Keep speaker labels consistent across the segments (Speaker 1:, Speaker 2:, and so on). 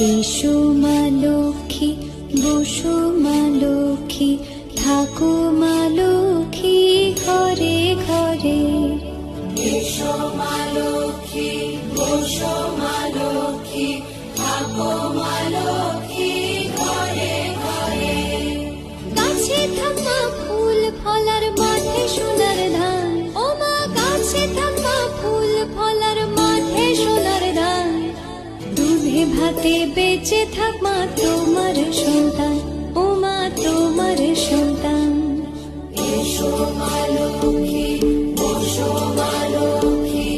Speaker 1: এসো মা লক্ষ্মী, বসো মা লক্ষ্মী, থাকো মা লক্ষ্মী ঘরে ঘরে।
Speaker 2: এসো মা লক্ষ্মী, বসো মা লক্ষ্মী, থাকো মা লক্ষ্মী ঘরে ঘরে।
Speaker 1: গাছে থাকা ফুল ফলার মাঠে সোনার ধান, ও মা গাছে থাকা ফুল ফলার মাঠে সোনার ধান। দুধে ভাতে বেঁচে থাক মা তোমার সন্তান, ও মা তোমার সন্তান।
Speaker 2: এসো মা লক্ষ্মী, বসো মা লক্ষ্মী,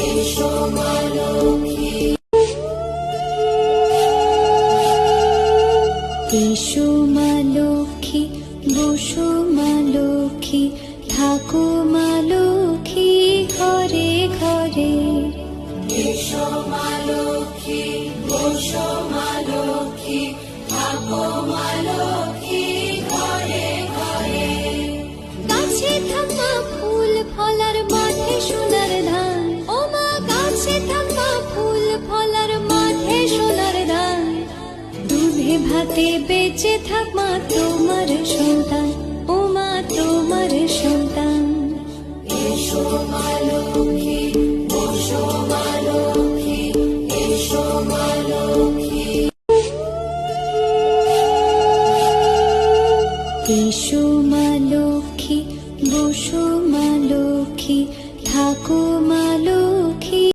Speaker 2: এসো মা লক্ষ্মী।
Speaker 1: এসো মা লক্ষ্মী, বসো মা লক্ষ্মী, থাকো মা লক্ষ্মী ঘরে ঘরে।
Speaker 2: এসো মা লক্ষ্মী, বসো মা লক্ষ্মী, থাকো মা লক্ষ্মী ঘরে ঘরে।
Speaker 1: গাছে থাকা ফুল ফলার মাঠে সোনার ধান, ও মা গাছে থাকা ফুল ফলার মাঠে সোনার ধান। দুধে ভাতে বেঁচে থাক মা তোমার সন্তান,